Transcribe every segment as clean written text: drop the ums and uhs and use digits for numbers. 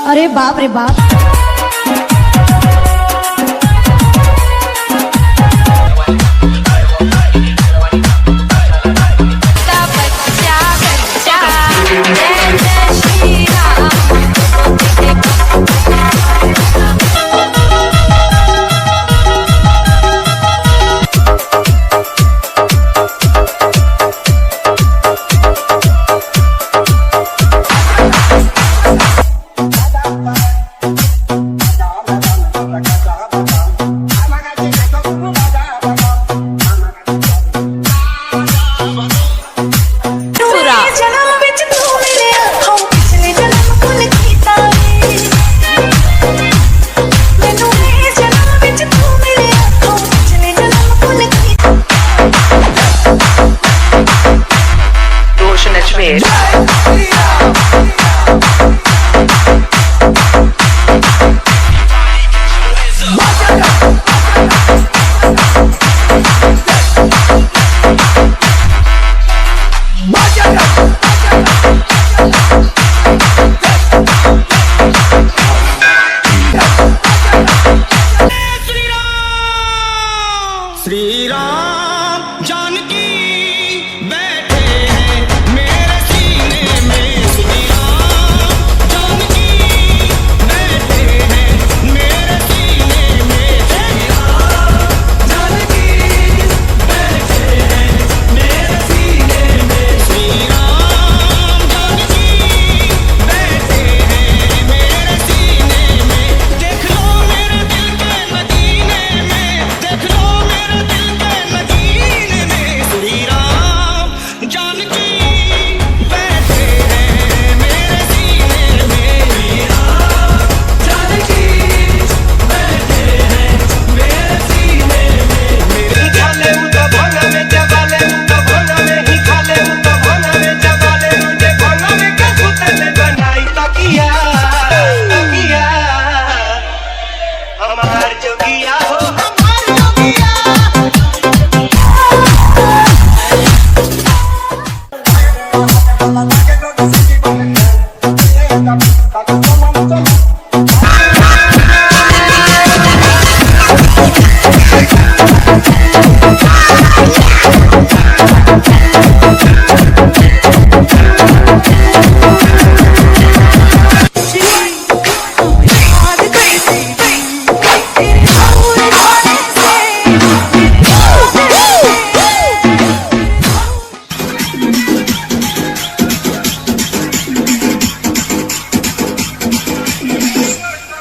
अरे बाप रे बाप। श्री राम जानकी बैठे हैं मेरे सीने में। श्री राम जानकी बैठे हैं मेरे सीने में। श्री राम जानकी बैठे हैं मेरे सीने में। श्री राम जानकी बैठे हैं मेरे सीने में। देख लो मेरे दिल के मदीने में, देख लो मेरे दिल के मदीने में। श्री राम जानकी बैठे हैं मेरे सीने में। श्री राम जानकी बैठे हैं मेरे सीने में। मेरे खाले उनका भोला में जबाले, उनका भोला में ही खाले, उनका भोला में जबाले, उनके भोला में क्या सुतले बनाई तकिया, तकिया हमार जोगिया हो, हमार जोगिया।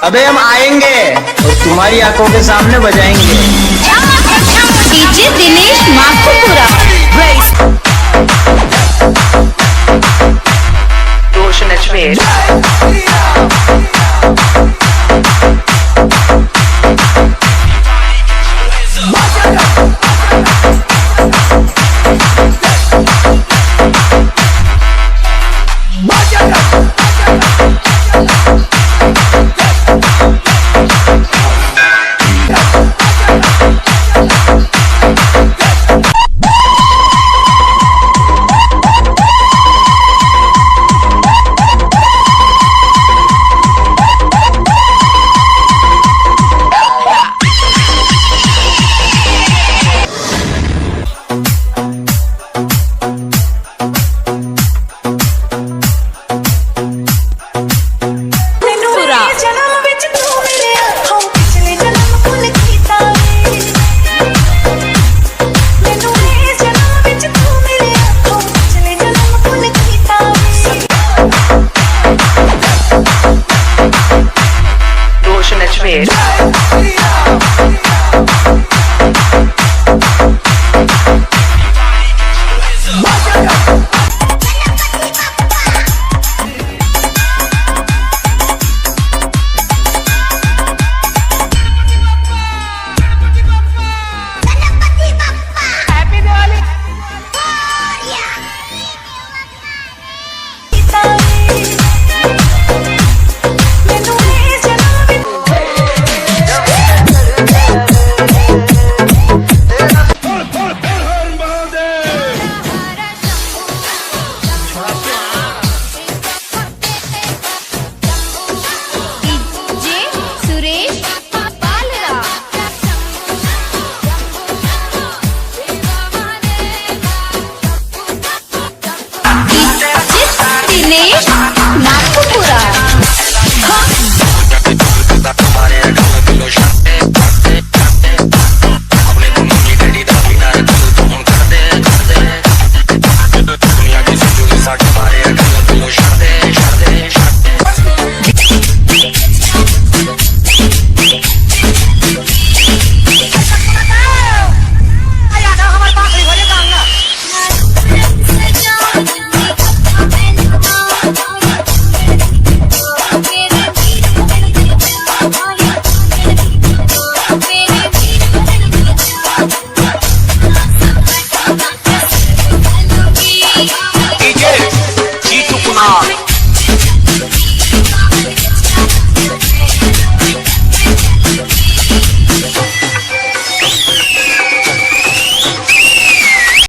अबे हम आएंगे और तुम्हारी आंखों के सामने बजाएंगे। डीजे दिनेश